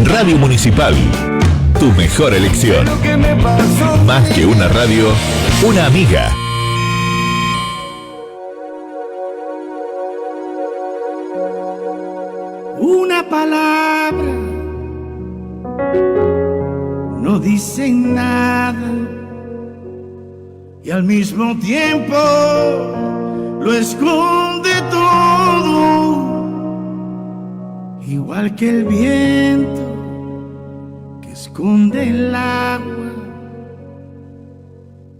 Radio Municipal, tu mejor elección. Más que una radio, una amiga. Una palabra no dice nada y al mismo tiempo lo esconde todo, igual que el viento que esconde el agua,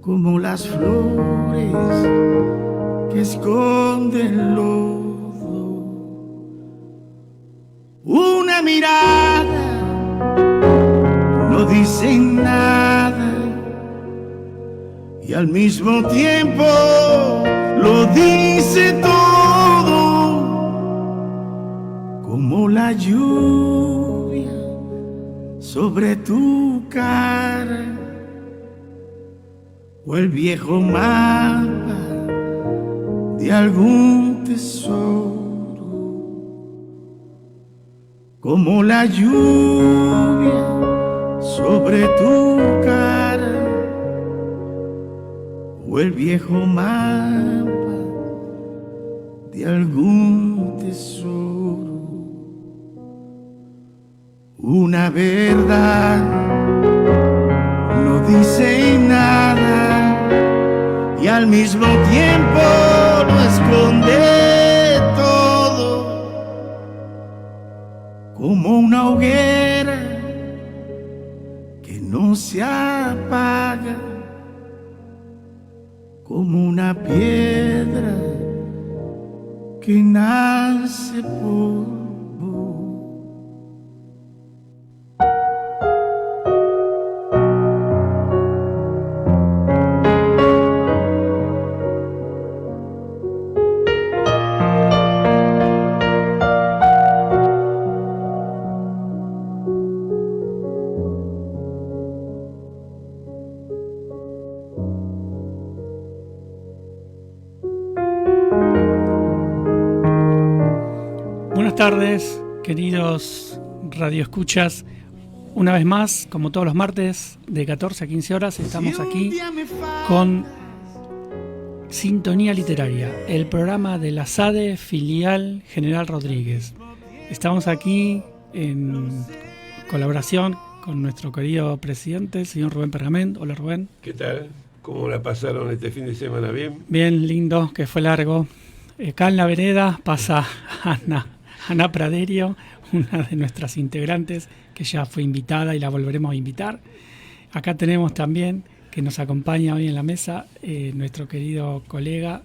como las flores que esconden el lodo. Una mirada no dice nada y al mismo tiempo lo dice todo, como la lluvia sobre tu cara o el viejo mapa de algún tesoro. Como la lluvia sobre tu cara o el viejo mapa de algún tesoro. Una verdad no dice nada y al mismo tiempo lo esconde, como una hoguera que no se apaga, como una piedra que nace polvo. Buenas tardes, queridos radioescuchas. Una vez más, como todos los martes, de 14 a 15 horas, estamos aquí con Sintonía Literaria, el programa de la SADE Filial General Rodríguez. Estamos aquí en colaboración con nuestro querido presidente, el señor Rubén Pergament. Hola, Rubén. ¿Qué tal? ¿Cómo la pasaron este fin de semana? ¿Bien? Bien, lindo, que fue largo. Acá en la vereda pasa Ana Praderio, una de nuestras integrantes que ya fue invitada y la volveremos a invitar. Acá tenemos también, que nos acompaña hoy en la mesa, nuestro querido colega,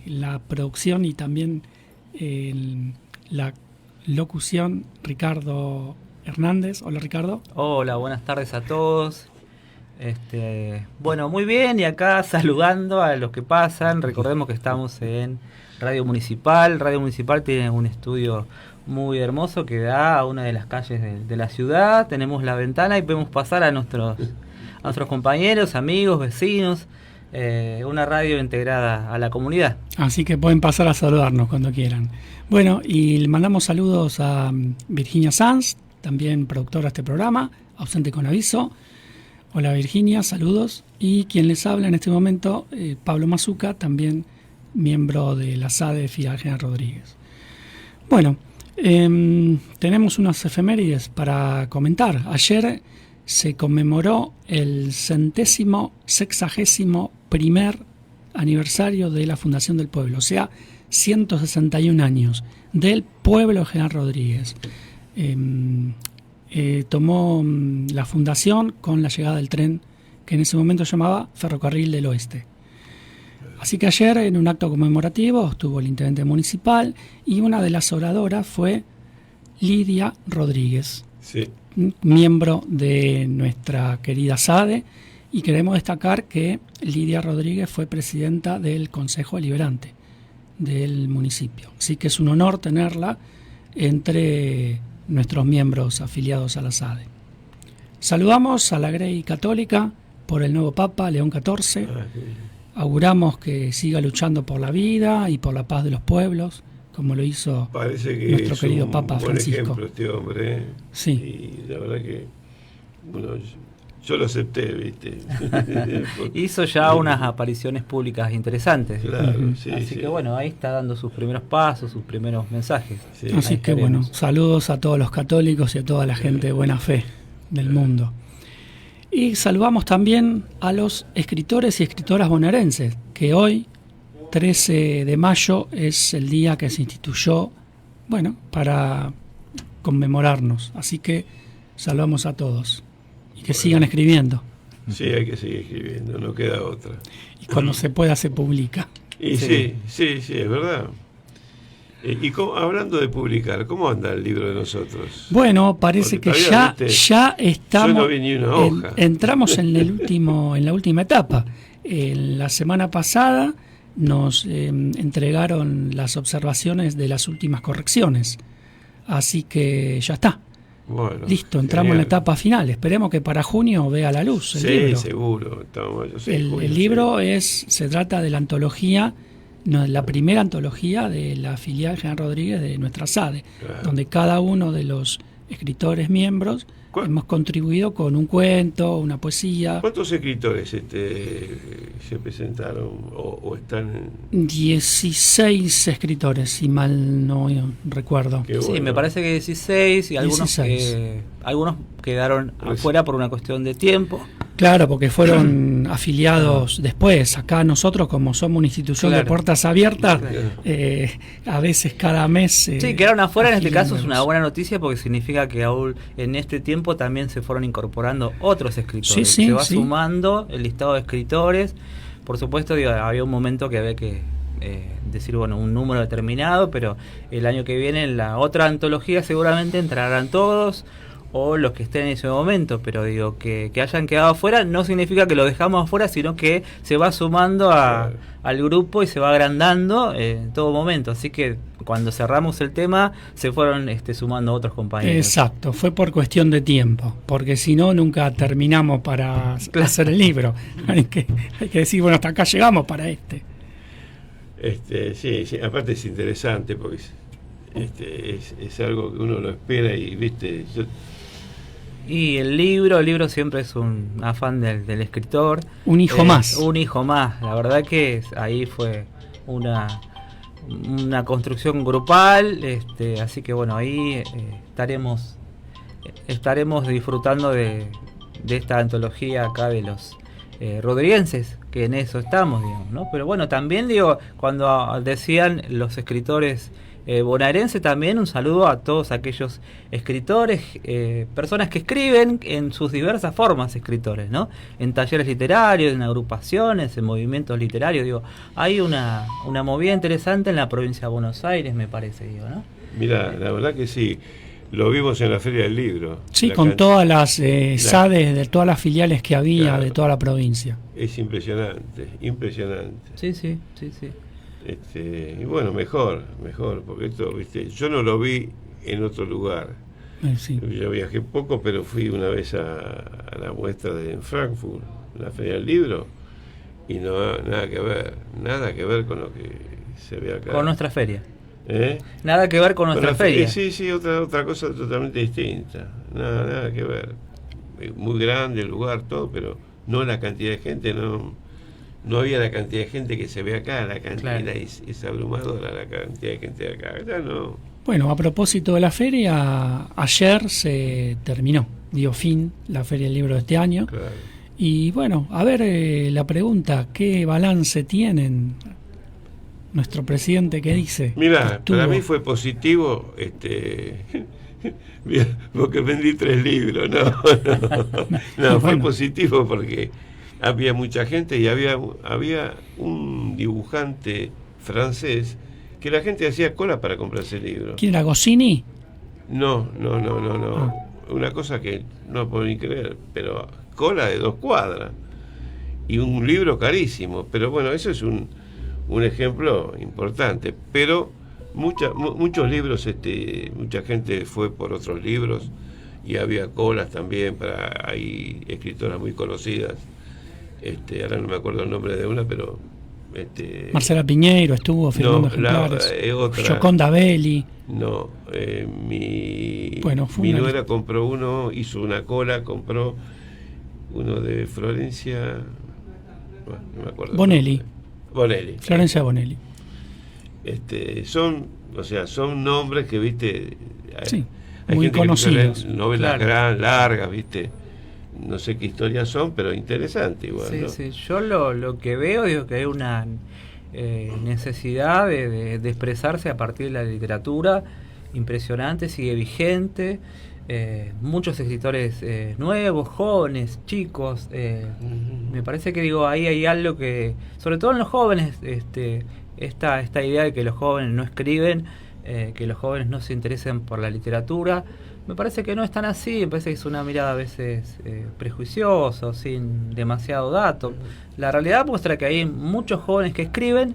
la producción y también la locución, Ricardo Hernández. Hola, Ricardo. Hola, buenas tardes a todos. Bueno, muy bien, y acá saludando a los que pasan. Recordemos que estamos en Radio Municipal. Radio Municipal tiene un estudio muy hermoso que da a una de las calles de la ciudad. Tenemos la ventana y podemos pasar a nuestros compañeros, amigos, vecinos. Una radio integrada a la comunidad. Así que pueden pasar a saludarnos cuando quieran. Bueno, y le mandamos saludos a Virginia Sanz, también productora de este programa, ausente con aviso. Hola Virginia, saludos. Y quien les habla en este momento, Pablo Mazuca, también miembro de la SADE Filial General Rodríguez. Bueno, tenemos unas efemérides para comentar. Ayer se conmemoró el 161º aniversario de la Fundación del Pueblo, o sea, 161 años del pueblo de General Rodríguez. Tomó la fundación con la llegada del tren que en ese momento llamaba Ferrocarril del Oeste. Así que ayer, en un acto conmemorativo, estuvo el intendente municipal y una de las oradoras fue Lidia Rodríguez, Sí. miembro de nuestra querida SADE, y queremos destacar que Lidia Rodríguez fue presidenta del Consejo Deliberante del municipio. Así que es un honor tenerla entre nuestros miembros afiliados a la SADE. Saludamos a la Grey Católica por el nuevo Papa León XIV. Auguramos que siga luchando por la vida y por la paz de los pueblos, como lo hizo Parece que nuestro es querido un Papa buen Francisco. ejemplo este hombre, ¿eh? Sí. Y la verdad que, bueno, yo lo acepté, ¿viste? Hizo ya unas apariciones públicas interesantes. Claro, sí, Así sí. que bueno, ahí está dando sus primeros pasos, sus primeros mensajes. Sí. Así Ahí que bueno, estaremos. saludos a todos los católicos y a toda la gente de buena fe del mundo. Y saludamos también a los escritores y escritoras bonaerenses, que hoy, 13 de mayo, es el día que se instituyó, bueno, para conmemorarnos. Así que saludamos a todos y que sigan escribiendo. Sí, hay que seguir escribiendo, no queda otra. Y cuando se pueda se publica. Y Sí. sí, es verdad. Hablando de publicar, ¿cómo anda el libro de nosotros? Bueno, parece Porque que todavía, ya, ¿viste? ya estamos. Yo no vi ni una hoja. Entramos en la última etapa. La semana pasada nos entregaron las observaciones de las últimas correcciones. Así que ya está. Bueno, Listo, entramos en la genial. etapa final. Esperemos que para junio vea la luz el Sí, libro. seguro. Yo sé, El junio, libro sí. se trata de la antología, la primera antología de la filial General Rodríguez de nuestra SADE, Claro. donde cada uno de los escritores miembros hemos contribuido con un cuento, una poesía. ¿Cuántos escritores se presentaron o están en...? 16 escritores, si mal no recuerdo. Qué Sí, bueno. me parece que 16 y algunos 16. algunos quedaron Pues- afuera por una cuestión de tiempo. Claro, porque fueron afiliados después. Acá nosotros, como somos una institución de Claro. puertas abiertas, Claro. a veces cada mes... Sí, quedaron afuera, en este afilian caso es una nuevos. buena noticia porque significa que aún en este tiempo también se fueron incorporando otros escritores. Sí, sí, se va sí. sumando el listado de escritores. Por supuesto, digo, había un momento que había que decir, bueno, un número determinado, pero el año que viene en la otra antología seguramente entrarán todos o los que estén en ese momento, pero digo, que hayan quedado afuera no significa que lo dejamos afuera, sino que se va sumando al grupo y se va agrandando en todo momento. Así que cuando cerramos el tema se fueron sumando otros compañeros. Exacto, fue por cuestión de tiempo, porque si no, nunca terminamos para hacer el libro. Hay que decir, bueno, hasta acá llegamos para este. Sí, aparte es interesante porque es algo que uno lo espera y, viste, Y el libro siempre es un afán del escritor. Un hijo más. Un hijo más. La verdad que ahí fue una construcción grupal. Así que bueno, ahí estaremos disfrutando de esta antología acá de los rodriguenses, que en eso estamos, digamos, ¿no? Pero bueno, también digo, cuando decían los escritores bonaerense, también un saludo a todos aquellos escritores, personas que escriben en sus diversas formas, escritores, ¿no? En talleres literarios, en agrupaciones, en movimientos literarios, digo, hay una movida interesante en la provincia de Buenos Aires, me parece, digo, ¿no? mira, la verdad que sí, lo vimos en la Feria del Libro. Sí, La con can- todas las SADES de todas las filiales que había Claro. de toda la provincia. Es impresionante. Sí. Y bueno, mejor, porque esto, viste, yo no lo vi en otro lugar. Sí. Yo viajé poco, pero fui una vez a la muestra en Frankfurt, la Feria del Libro, y no nada que ver con lo que se ve acá. Con nuestra feria. ¿Eh? Nada que ver con nuestra la feria. Sí, otra cosa totalmente distinta. Nada que ver. Muy grande el lugar, todo, pero no la cantidad de gente, no había la cantidad de gente que se ve acá, la cantidad Claro. es abrumadora la cantidad de gente de acá. Acá no. Bueno, a propósito de la feria, ayer se terminó, dio fin la Feria del Libro de este año. Claro. Y bueno, a ver la pregunta, ¿qué balance tienen? Nuestro presidente, ¿qué dice? Mira, Estuvo- para mí fue positivo, porque vendí 3 libros, no, fue Bueno. positivo porque había mucha gente y había un dibujante francés que la gente hacía cola para comprarse el libro. ¿Quién era Goscinny? No, una cosa que no puedo ni creer, pero cola de 2 cuadras y un libro carísimo, pero bueno, eso es un ejemplo importante, pero muchos libros, mucha gente fue por otros libros y había colas también hay escritoras muy conocidas, ahora no me acuerdo el nombre de una, pero Marcela Piñeiro estuvo firmando ejemplares. Otra. Gioconda Belli. No, mi Fue nuera compró uno, hizo una cola, compró uno de Florencia, no me acuerdo. Bonelli. Florencia Sí. Bonelli. Son nombres que, viste, Sí, hay muy gente conocidos. que novelas largas, viste, no sé qué historias son, pero interesante igual, Sí, ¿no? sí. Yo lo que veo, digo que hay una necesidad de expresarse a partir de la literatura impresionante, sigue vigente. Muchos escritores nuevos, jóvenes, chicos. Me parece que ahí hay algo que, sobre todo en los jóvenes, esta idea de que los jóvenes no escriben, que los jóvenes no se interesen por la literatura. Me parece que no es tan así, me parece que es una mirada a veces prejuiciosa, sin demasiado dato. La realidad muestra que hay muchos jóvenes que escriben,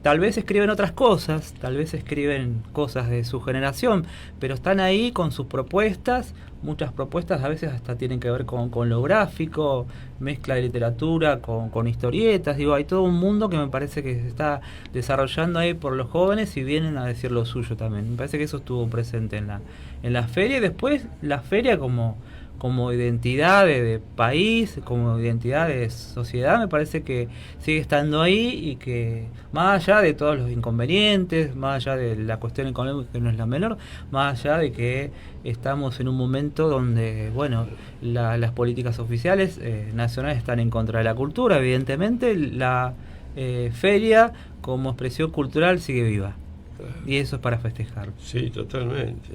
tal vez escriben otras cosas, tal vez escriben cosas de su generación, pero están ahí con sus propuestas. Muchas propuestas a veces hasta tienen que ver con lo gráfico, mezcla de literatura con historietas. Hay todo un mundo que me parece que se está desarrollando ahí por los jóvenes y vienen a decir lo suyo también. Me parece que eso estuvo presente en la feria, y después la feria como identidad de país, como identidad de sociedad, me parece que sigue estando ahí, y que más allá de todos los inconvenientes, más allá de la cuestión económica, que no es la menor, más allá de que estamos en un momento donde, las políticas oficiales nacionales están en contra de la cultura, evidentemente la feria como expresión cultural sigue viva, y eso es para festejar. Sí, totalmente.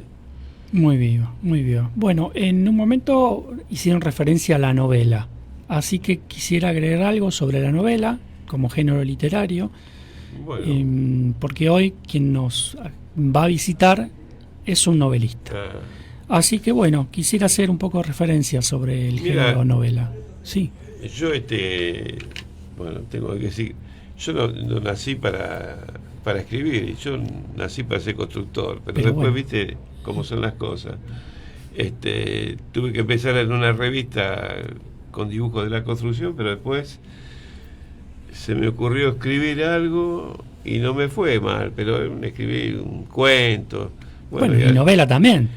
Muy vivo, muy vivo. Bueno, en un momento hicieron referencia a la novela, así que quisiera agregar algo sobre la novela como género literario, porque hoy quien nos va a visitar es un novelista. Así que quisiera hacer un poco de referencia sobre el género novela. Sí. Yo tengo que decir, yo no nací para escribir, yo nací para ser constructor, pero después viste cómo son las cosas. Tuve que empezar en una revista con dibujos de la construcción, pero después se me ocurrió escribir algo y no me fue mal, pero escribí un cuento. Y novela también.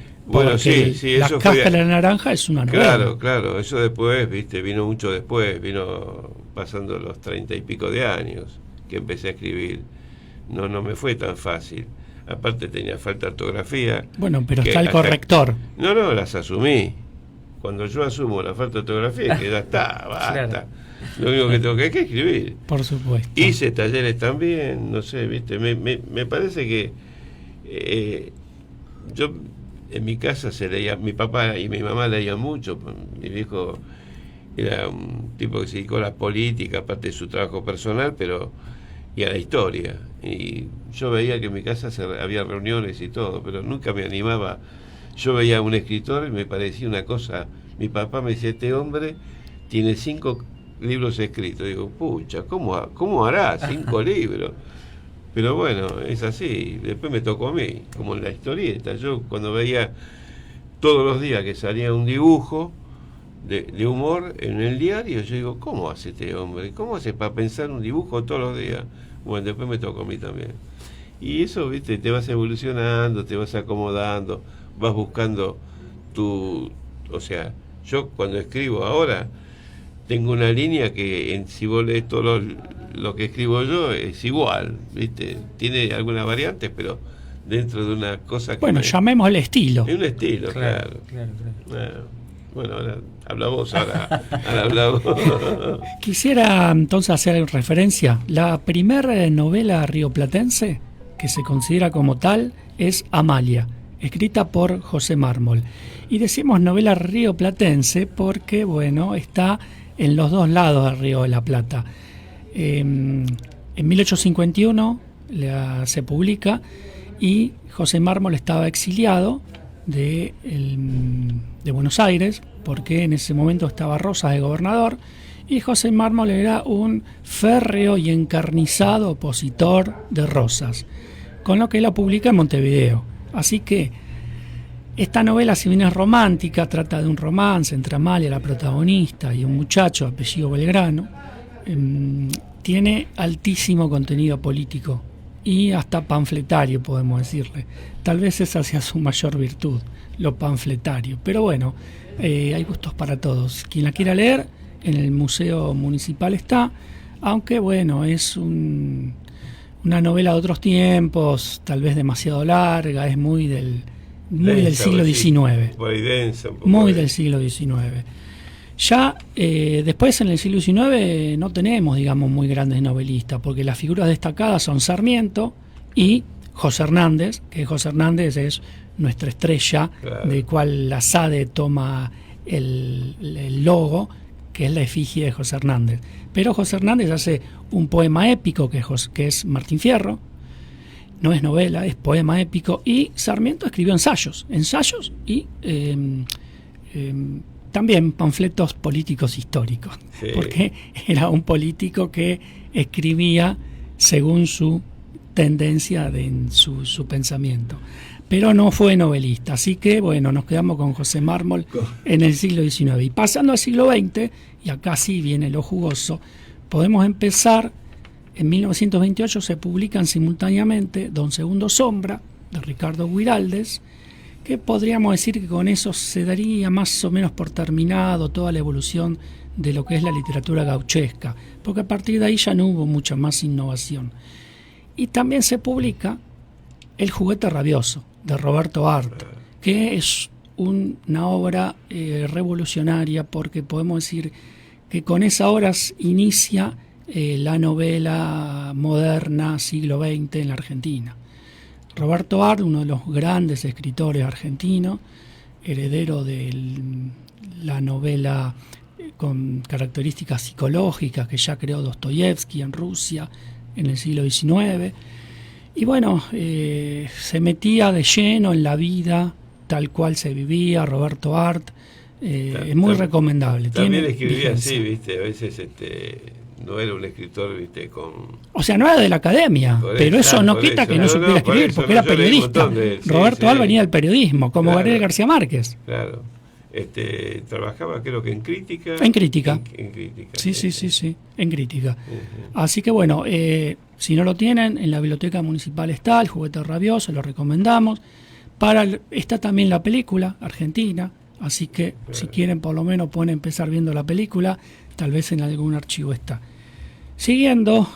Sí, La eso Cáscara de la Naranja es una novela. Claro, eso después, viste, vino mucho después, vino pasando los 30 y pico de años que empecé a escribir. No me fue tan fácil. Aparte tenía falta de ortografía. Pero está el corrector. No, las asumí. Cuando yo asumo la falta de ortografía, que ya está, basta. Claro. Lo único que tengo que es escribir. Por supuesto. Hice talleres también, no sé, viste, me parece que yo en mi casa se leía, mi papá y mi mamá leían mucho. Mi viejo era un tipo que se dedicó a la política, aparte de su trabajo personal, y a la historia. Y yo veía que en mi casa había reuniones y todo, pero nunca me animaba. Yo veía a un escritor y me parecía una cosa. Mi papá me decía, este hombre tiene 5 libros escritos. Digo, pucha, ¿cómo hará 5 libros? Pero es así. Después me tocó a mí, como en la historieta. Yo cuando veía todos los días que salía un dibujo de humor en el diario, yo digo, ¿cómo hace este hombre? ¿Cómo hace para pensar un dibujo todos los días? Después me tocó a mí también. Y eso, viste, te vas evolucionando, te vas acomodando, vas buscando yo cuando escribo ahora, tengo una línea que si vos lees todo lo que escribo yo, es igual, viste, tiene algunas variantes, pero dentro de una cosa que... llamemos el estilo. Es un estilo, claro. Ahora habla vos, ahora habla vos. Quisiera entonces hacer referencia. La primera novela rioplatense que se considera como tal es Amalia, escrita por José Mármol. Y decimos novela rioplatense porque, está en los dos lados del Río de la Plata. En 1851 se publica, y José Mármol estaba exiliado de Buenos Aires, porque en ese momento estaba Rosas de gobernador, y José Mármol era un férreo y encarnizado opositor de Rosas, con lo que la publica en Montevideo. Así que esta novela, si bien es romántica, trata de un romance entre Amalia, la protagonista, y un muchacho apellido Belgrano. tiene altísimo contenido político y hasta panfletario, podemos decirle. Tal vez esa sea su mayor virtud, lo panfletario. Pero bueno, hay gustos para todos. Quien la quiera leer, en el Museo Municipal está, aunque bueno, es una novela de otros tiempos, tal vez demasiado larga, es muy del siglo XIX. Muy del siglo XIX. Ya después en el siglo XIX no tenemos, digamos, muy grandes novelistas, porque las figuras destacadas son Sarmiento y José Hernández, que José Hernández es nuestra estrella, claro, de cual la SADE toma el logo, que es la efigie de José Hernández. Pero José Hernández hace un poema épico que es Martín Fierro, no es novela, es poema épico, y Sarmiento escribió ensayos y también panfletos políticos históricos, sí, porque era un político que escribía según su tendencia en su pensamiento, pero no fue novelista. Así que bueno, nos quedamos con José Mármol en el siglo XIX. Y pasando al siglo XX, y acá sí viene lo jugoso, podemos empezar. En 1928 se publican simultáneamente Don Segundo Sombra, de Ricardo Guiraldes, que podríamos decir que con eso se daría más o menos por terminado toda la evolución de lo que es la literatura gauchesca, porque a partir de ahí ya no hubo mucha más innovación. Y también se publica El Juguete Rabioso, de Roberto Art, que es una obra revolucionaria, porque podemos decir que con esa obra inicia la novela moderna siglo XX en la Argentina. Roberto Art, uno de los grandes escritores argentinos, heredero de la novela con características psicológicas que ya creó Dostoyevsky en Rusia en el siglo XIX. Y bueno, se metía de lleno en la vida tal cual se vivía. Roberto Art es muy recomendable. También escribía así, ¿viste? A veces no era un escritor, ¿viste? O sea, no era de la academia, pero eso no quita que no supiera escribir, porque era periodista. Roberto Art venía del periodismo, como claro, Gabriel García Márquez. Claro. Trabajaba creo que en crítica. En crítica. En crítica. Sí, en crítica. Así que bueno, si no lo tienen, en la biblioteca municipal está El Juguete Rabioso, lo recomendamos. Está también la película argentina, así que si quieren por lo menos pueden empezar viendo la película, tal vez en algún archivo está. Siguiendo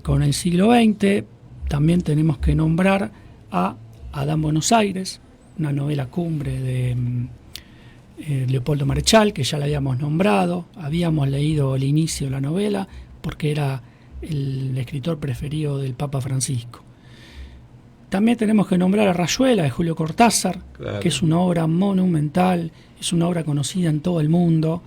con el siglo XX, también tenemos que nombrar a Adán Buenos Aires, una novela cumbre de Leopoldo Marechal, que ya la habíamos nombrado. Habíamos leído el inicio de la novela porque era el escritor preferido del Papa Francisco. También tenemos que nombrar a Rayuela, de Julio Cortázar, claro, que es una obra monumental, es una obra conocida en todo el mundo.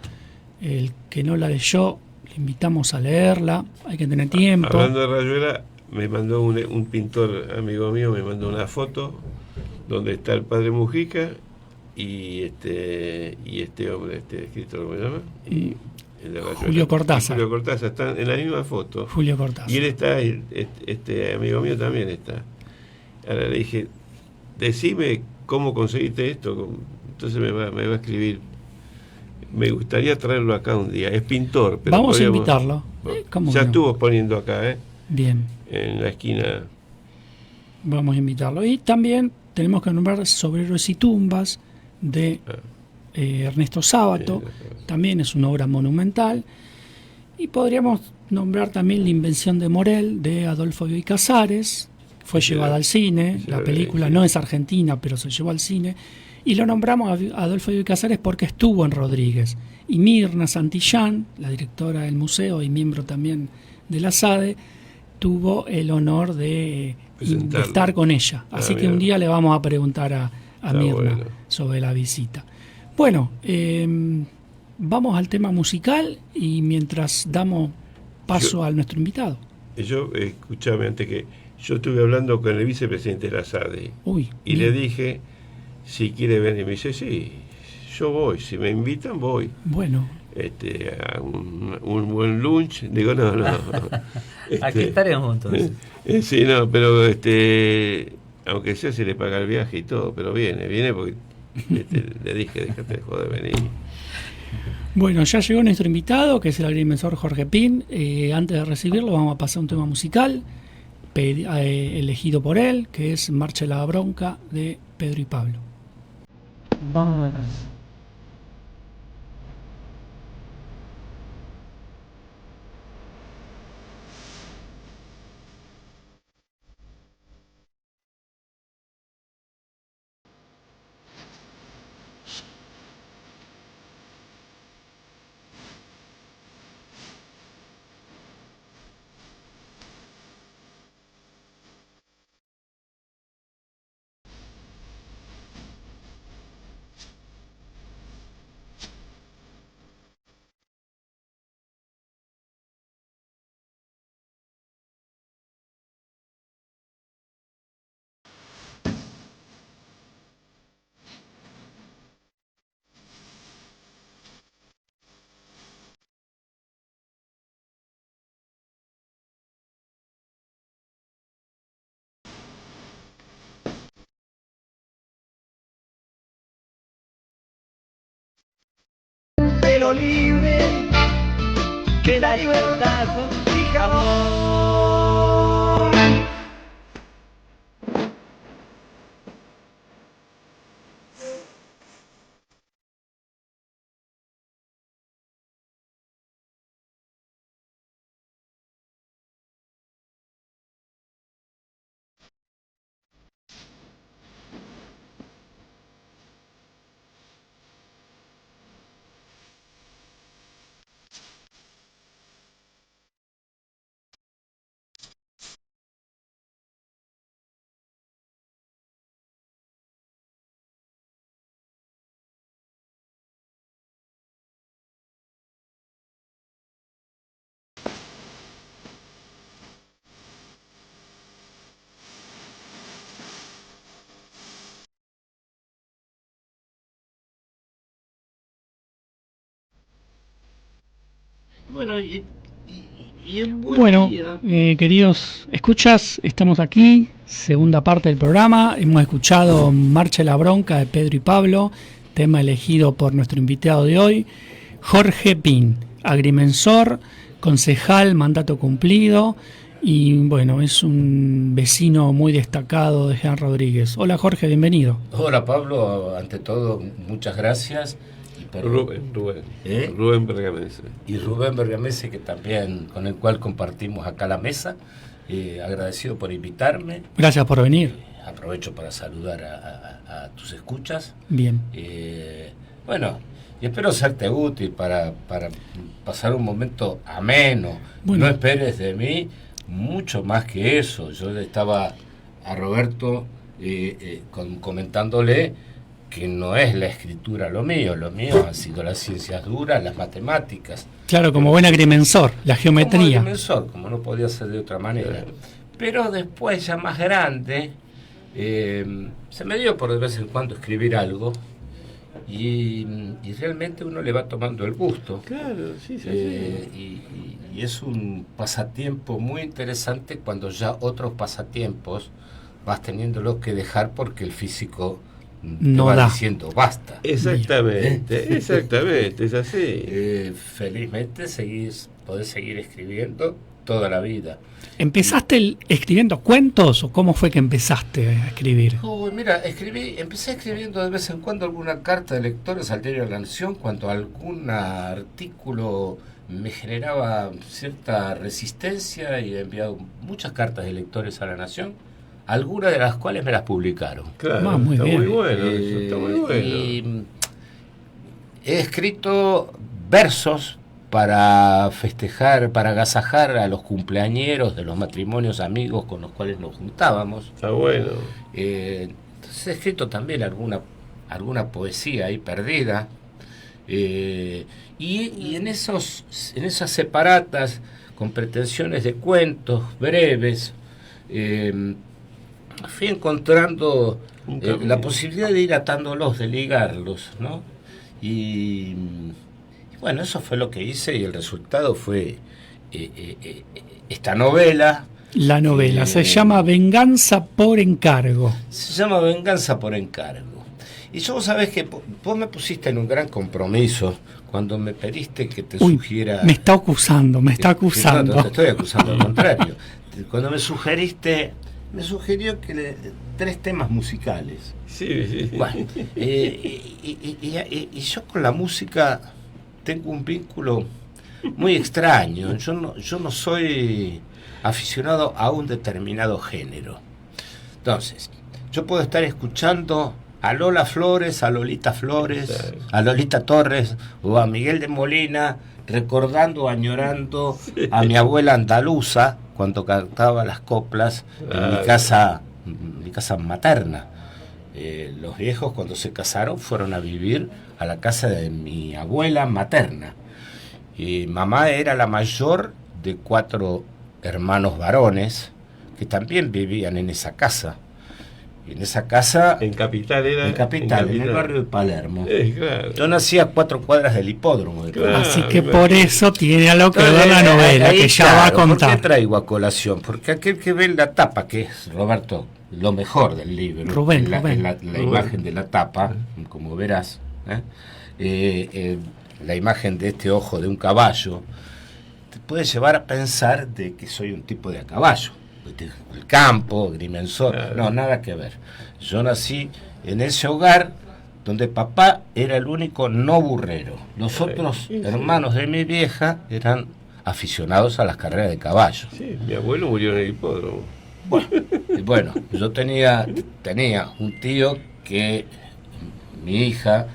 El que no la leyó, le invitamos a leerla, hay que tener tiempo. Hablando de Rayuela, me mandó un pintor amigo mío, me mandó una foto donde está el padre Mujica y este hombre, escritor, ¿cómo se llama? Julio Cortázar. Julio Cortázar, están en la misma foto. Julio Cortázar. Y él está, este amigo mío también está. Ahora le dije, decime cómo conseguiste esto. Entonces me va a escribir. Me gustaría traerlo acá un día. Es pintor, pero vamos a invitarlo. Ya estuvo poniendo acá, bien, en la esquina. Vamos a invitarlo. Y también tenemos que nombrar Sobreros y Tumbas, de Ernesto Sábato. También es una obra monumental. Y podríamos nombrar también La Invención de Morel, de Adolfo Bioy Casares. Fue llevada al cine. La película no es argentina, pero se llevó al cine. Y lo nombramos a Adolfo Bioy Casares porque estuvo en Rodríguez. Y Mirna Santillán, la directora del museo y miembro también de la SADE, tuvo el honor de estar con ella. Así que un día le vamos a preguntar a Mirna sobre la visita. Bueno, vamos al tema musical y mientras damos paso a nuestro invitado. Escúchame, antes que yo estuve hablando con el vicepresidente de la SADE y le dije si quiere venir. Y me dice, sí, yo voy, si me invitan voy. Bueno. A un buen lunch. Digo, no. Aquí estaremos juntos. Sí, no, pero aunque sea se le paga el viaje y todo, pero viene porque le dije, déjate de joder, venir. Bueno, ya llegó nuestro invitado, que es el agrimensor Jorge Pin. Antes de recibirlo, vamos a pasar un tema musical elegido por él, que es Marcha la Bronca de Pedro y Pablo. Vamos a ver. Pero libre que la libertad fija amor. Bueno, queridos escuchas, estamos aquí, segunda parte del programa. Hemos escuchado Marcha la Bronca de Pedro y Pablo, tema elegido por nuestro invitado de hoy, Jorge Pin, agrimensor, concejal, mandato cumplido, y bueno, es un vecino muy destacado de General Rodríguez. Hola Jorge, bienvenido. Hola Pablo, ante todo muchas gracias. Rubén Bergamese. Y Rubén Bergamese, que también con el cual compartimos acá la mesa. Agradecido por invitarme. Gracias por venir. Aprovecho para saludar a tus escuchas. Bien. Bueno, y espero serte útil para pasar un momento ameno. Bueno. No esperes de mí mucho más que eso. Yo le estaba a Roberto comentándole que no es la escritura lo mío han sido las ciencias duras, las matemáticas. Claro, como buen agrimensor, la geometría. Como agrimensor, como no podía ser de otra manera. Pero después, ya más grande, se me dio por de vez en cuando escribir algo y realmente uno le va tomando el gusto. Claro, sí. Y es un pasatiempo muy interesante cuando ya otros pasatiempos vas teniéndolos que dejar porque el físico no va da. diciendo basta. Exactamente, es así. Felizmente podés seguir escribiendo toda la vida. ¿Empezaste escribiendo cuentos o cómo fue que empezaste a escribir? Mira, empecé escribiendo de vez en cuando alguna carta de lectores al diario La Nación cuando algún artículo me generaba cierta resistencia y he enviado muchas cartas de lectores a La Nación, algunas de las cuales me las publicaron. Claro, muy bien. Muy bueno, eso está muy bueno. Y he escrito versos para festejar, para agasajar a los cumpleañeros de los matrimonios amigos con los cuales nos juntábamos. Está bueno. Entonces he escrito también alguna poesía ahí perdida. Y en esas separatas con pretensiones de cuentos breves, fui encontrando la posibilidad de ir atándolos, de ligarlos, ¿no? Y bueno, eso fue lo que hice y el resultado fue esta novela. La novela se llama Venganza por encargo. Se llama Venganza por encargo. Y yo, vos sabés que vos me pusiste en un gran compromiso cuando me pediste que te Uy, sugiera... me está acusando. No te estoy acusando, al contrario. Cuando me sugirió que 3 temas musicales. Sí. Bueno, y yo con la música tengo un vínculo muy extraño. Yo no soy aficionado a un determinado género. Entonces, yo puedo estar escuchando a Lola Flores, a Lolita Flores, a Lolita Torres o a Miguel de Molina, recordando, añorando a mi abuela andaluza cuando cantaba las coplas en mi casa materna. Los viejos, cuando se casaron, fueron a vivir a la casa de mi abuela materna. Y mamá era la mayor de 4 hermanos varones que también vivían en esa casa. Y en esa casa... En Capital era... En el barrio de Palermo. Claro. Yo nací a 4 cuadras del hipódromo de Palermo. Así que por eso tiene algo que ver la novela, ahí, que ya claro, va a contar. ¿por qué traigo a colación? Porque aquel que ve la tapa, que es Roberto, lo mejor del libro, Rubén. la imagen de la tapa, como verás, la imagen de este ojo de un caballo, te puede llevar a pensar de que soy un tipo de a caballo. El campo, agrimensor, Claro. No, nada que ver. Yo nací en ese hogar donde papá era el único no burrero. Los otros hermanos de mi vieja eran aficionados a las carreras de caballo. Sí, mi abuelo murió en el hipódromo. Bueno, yo tenía un tío que mi hija,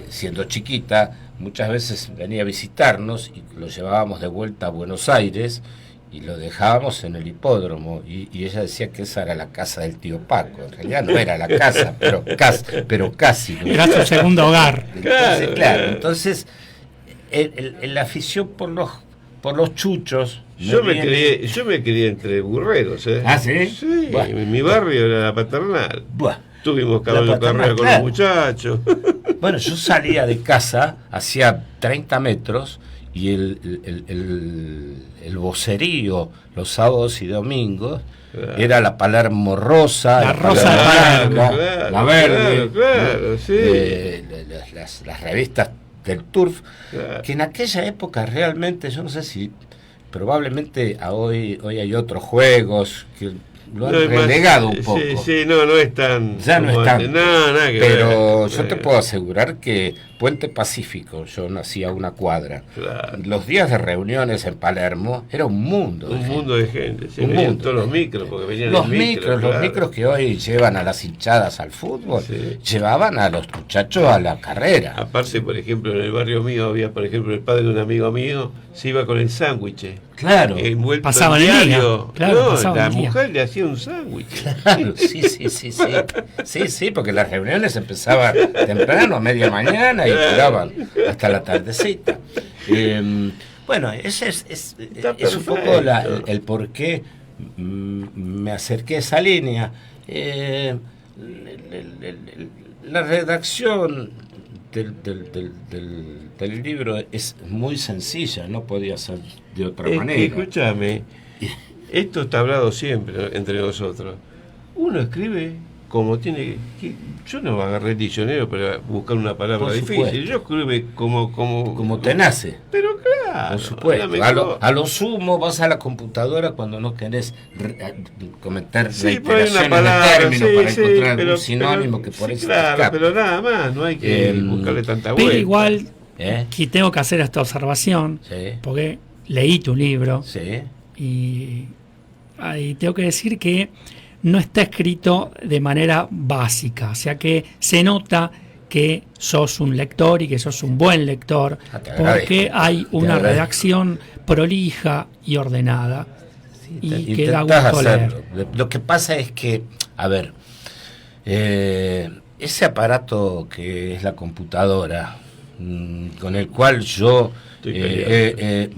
siendo chiquita, muchas veces venía a visitarnos y lo llevábamos de vuelta a Buenos Aires y lo dejábamos en el hipódromo y ella decía que esa era la casa del tío Paco. En realidad no era la casa, pero casi. Era su segundo hogar. Entonces la afición por los chuchos. Yo me crié entre burreros, ¿eh? ¿Ah, sí? Sí, Bueno. en mi barrio era la paternal. Buah. Tuvimos caballo de carrera con claro. los muchachos. Bueno, yo salía de casa hacia 30 metros y el vocerío los sábados y domingos era la Palermo rosa, La rosa de Palermo, la verde, claro, sí. las revistas del Turf, Claro. que en aquella época realmente, yo no sé si probablemente hoy hay otros juegos que lo han No, es más, relegado un poco. Sí, no es tan... Ya no como es antes. tan. No, nada que Pero ver. yo te puedo asegurar que Puente Pacífico, yo nací a una cuadra. Claro. Los días de reuniones en Palermo era un mundo. Un mundo de gente. Sí, Un venían mundo. todos los micros, porque venían Los en micros, claro. los micros que hoy llevan a las hinchadas al fútbol, Sí. llevaban a los muchachos a la carrera. Aparte, por ejemplo, en el barrio mío había, por ejemplo, el padre de un amigo mío, se iba con el sándwich. Claro, Envuelto Pasaba en el día, diario. claro, No, pasaba la el día. mujer le hacía un sándwich. claro, sí. Sí, porque las reuniones empezaban temprano, a media mañana, y duraban hasta la tardecita. Bueno, ese es un poco perfecto. el por qué me acerqué a esa línea. La redacción del libro es muy sencilla, no podía ser de otra manera. Escúchame, esto está hablado siempre entre nosotros. Uno escribe como tiene que... Yo no agarré el diccionario para buscar una palabra Por difícil. supuesto. Yo escribe como te nace. Pero claro. Por supuesto, a lo mejor- a lo sumo vas a la computadora cuando no querés cometer Sí, por ahí reiteraciones una palabra, de términos sí, para sí, encontrar pero- un sinónimo pero- que por sí, eso te claro, escape. pero nada más, no hay que buscarle tanta vuelta. Pero igual, ¿Eh? que tengo que hacer esta observación, Sí, porque leí tu libro sí. y tengo que decir que no está escrito de manera básica, o sea que se nota que sos un lector y que sos un buen lector, Te porque agradezco. hay Te una agradezco. redacción prolija y ordenada y que da Intentás gusto hacerlo. leer. Lo que pasa es que, a ver, ese aparato que es la computadora, con el cual yo Estoy peleado.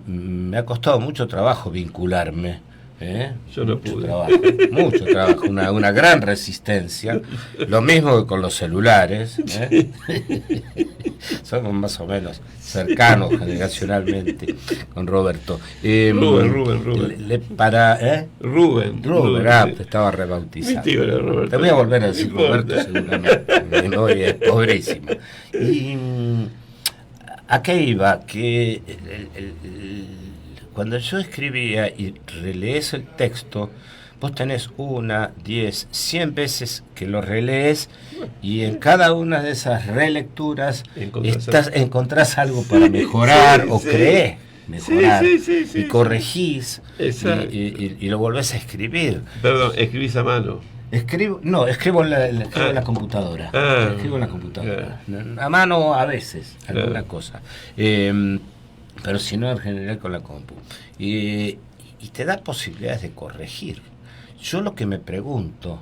me ha costado mucho trabajo vincularme. Yo no mucho pude. mucho trabajo, una gran resistencia. Lo mismo que con los celulares. Somos más o menos cercanos generacionalmente con Roberto. Rubén. Rubén. Te estaba rebautizado. Mi tío era Roberto. Te voy a volver a decir No importa. Roberto seguramente. Mi memoria es pobrísima. Y ¿a qué iba? Que cuando yo escribía y relees el texto, vos tenés 1, 10, 100 veces que lo relees y en cada una de esas relecturas encontrás algo para mejorar o creés mejorar y corregís y lo volvés a escribir. Perdón, escribís a mano. Escribo en la computadora. Escribo en la computadora. A mano a veces, alguna cosa. Pero si no, en general con la compu. Y te da posibilidades de corregir. Yo lo que me pregunto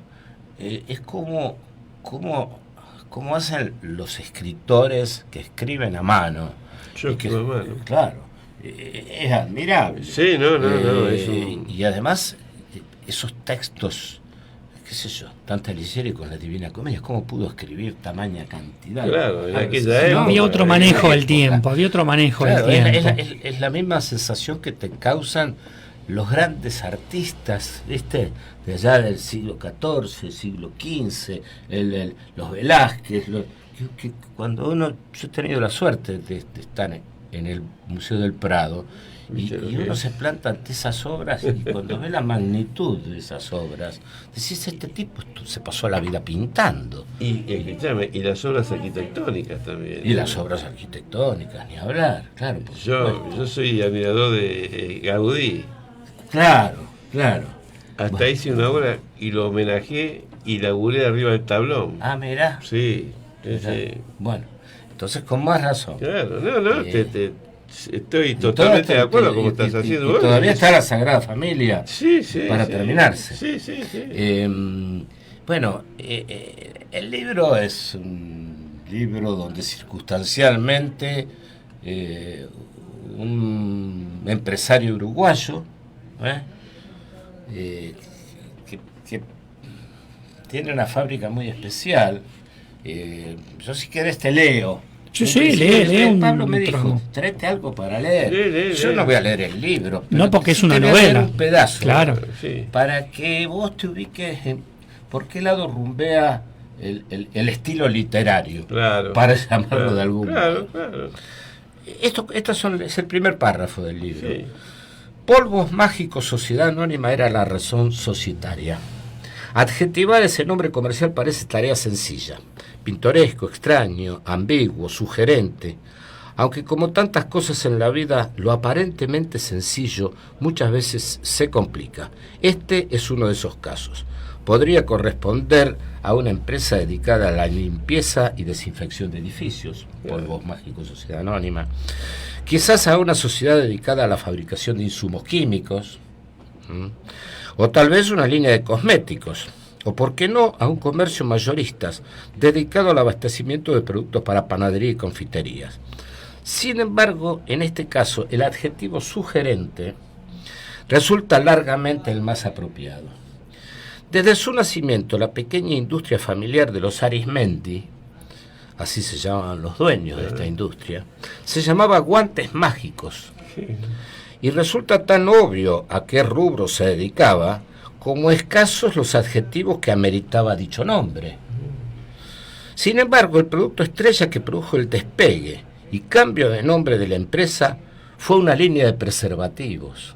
es cómo hacen los escritores que escriben a mano. Yo escribo a mano. Claro, es admirable. Sí, no. Y además, esos textos, qué sé yo, Dante Alighieri con la Divina Comedia, ¿cómo pudo escribir tamaña cantidad? Claro, en aquella época. No había otro manejo del tiempo, Claro, del tiempo. es la misma sensación que te causan los grandes artistas, ¿viste? De allá del siglo XIV, siglo XV, los Velázquez, que cuando yo he tenido la suerte de estar en el Museo del Prado, y uno se planta ante esas obras y cuando ve la magnitud de esas obras, decís, este tipo se pasó la vida pintando. Y las obras arquitectónicas también. Y las obras arquitectónicas, ni hablar, claro. Yo soy admirador de Gaudí. Claro. Hasta hice una obra y lo homenajeé y laburé arriba del tablón. Ah, mirá. Sí. Bueno, entonces con más razón. Claro, estoy totalmente de acuerdo con lo que estás haciendo. Y todavía está la Sagrada Familia para terminarse. Sí. Bueno, el libro es un libro donde circunstancialmente un empresario uruguayo que tiene una fábrica muy especial. Yo si querés te leo. lee Pablo un me dijo, tramo. tráete algo para leer. Lee. Yo no voy a leer el libro. No, porque es una te voy a leer novela. un pedazo. Claro. Sí. Para que vos te ubiques en por qué lado rumbea el estilo literario. Claro. Para llamarlo de algún modo. Claro. Es el primer párrafo del libro. Sí. Polvos mágicos, sociedad anónima era la razón societaria. Adjetivar ese nombre comercial parece tarea sencilla. Pintoresco, extraño, ambiguo, sugerente. Aunque como tantas cosas en la vida, lo aparentemente sencillo muchas veces se complica. Este es uno de esos casos. Podría corresponder a una empresa dedicada a la limpieza y desinfección de edificios, Polvos Mágicos, Sociedad Anónima. Quizás a una sociedad dedicada a la fabricación de insumos químicos, o tal vez una línea de cosméticos, o por qué no a un comercio mayoristas dedicado al abastecimiento de productos para panadería y confiterías. Sin embargo, en este caso, el adjetivo sugerente resulta largamente el más apropiado. Desde su nacimiento, la pequeña industria familiar de los Arismendi, así se llamaban los dueños de esta industria, se llamaba Guantes Mágicos. Y resulta tan obvio a qué rubro se dedicaba como escasos los adjetivos que ameritaba dicho nombre. Sin embargo, el producto estrella que produjo el despegue y cambio de nombre de la empresa fue una línea de preservativos.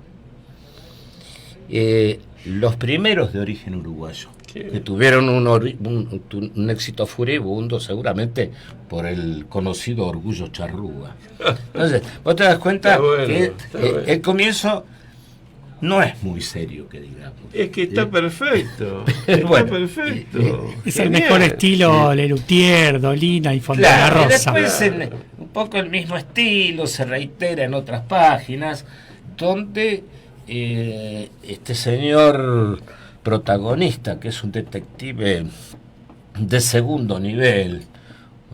Los primeros de origen uruguayo, que tuvieron un éxito furibundo seguramente por el conocido Orgullo Charrúa. Entonces, vos te das cuenta que el comienzo no es muy serio, que digamos. Es que está perfecto. Bueno, perfecto. Es el mejor estilo Lerutier, Dolina y Fontana Claro, y Rosa. después un poco el mismo estilo se reitera en otras páginas, donde este señor protagonista, que es un detective de segundo nivel,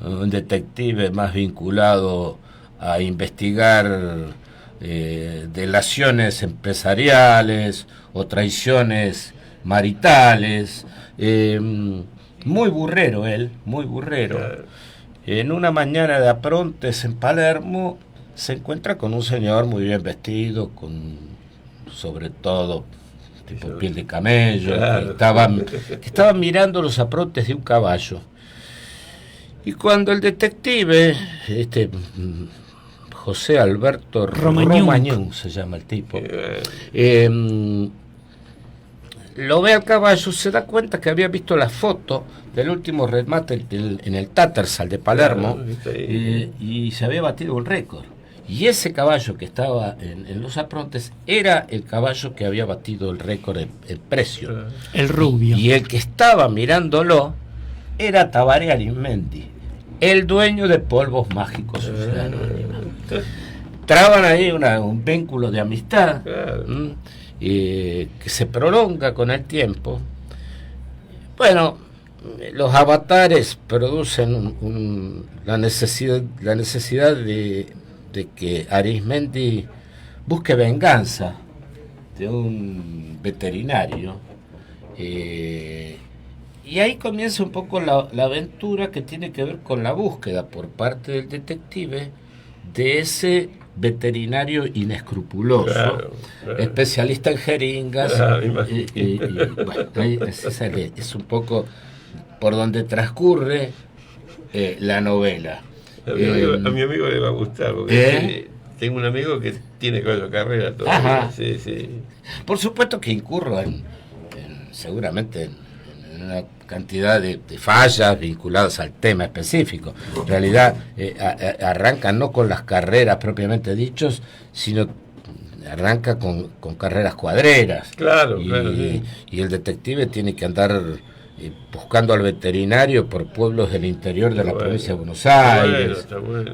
un detective más vinculado a investigar delaciones empresariales o traiciones maritales. Muy burrero él, muy burrero. Claro. En una mañana de aprontes en Palermo se encuentra con un señor muy bien vestido, con sobre todo tipo piel de camello, Claro. que estaba mirando los aprontes de un caballo. Y cuando el detective, José Alberto Romagnón se llama el tipo, lo ve al caballo, se da cuenta que había visto la foto del último remate en el Tattersall de Palermo, y se había batido un récord. Y ese caballo que estaba en los aprontes era el caballo que había batido el récord en precio. El rubio. Y el que estaba mirándolo era Tabaré Arismendi, el dueño de Polvos Mágicos Sociedad Anónima. Traban ahí un vínculo de amistad, Claro. que se prolonga con el tiempo. Bueno, los avatares producen la necesidad de que Arismendi busque venganza de un veterinario, y ahí comienza un poco la aventura, que tiene que ver con la búsqueda por parte del detective de ese veterinario inescrupuloso, Claro. especialista en jeringas. Ah, me imagino. Bueno, ahí es un poco por donde transcurre la novela. A mi amigo le va a gustar, porque tengo un amigo que tiene caballo de carrera todavía. Ajá. Sí, sí. Por supuesto que incurro seguramente en una cantidad de fallas vinculadas al tema específico. En realidad arranca no con las carreras propiamente dichos, sino arranca con carreras cuadreras. Claro, y, claro, sí. Y el detective tiene que andar buscando al veterinario por pueblos del interior de la provincia de Buenos Aires. Está bueno.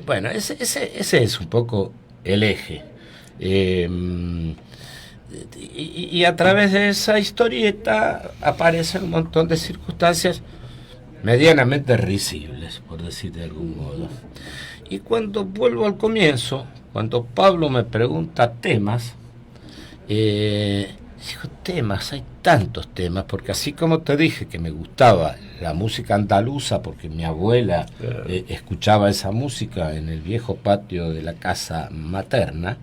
Bueno, ese es un poco el eje. Y a través de esa historieta aparecen un montón de circunstancias medianamente risibles, por decir de algún modo. Y cuando vuelvo al comienzo, cuando Pablo me pregunta temas, digo, temas, hay tantos temas, porque así como te dije que me gustaba la música andaluza, porque mi abuela escuchaba esa música en el viejo patio de la casa materna,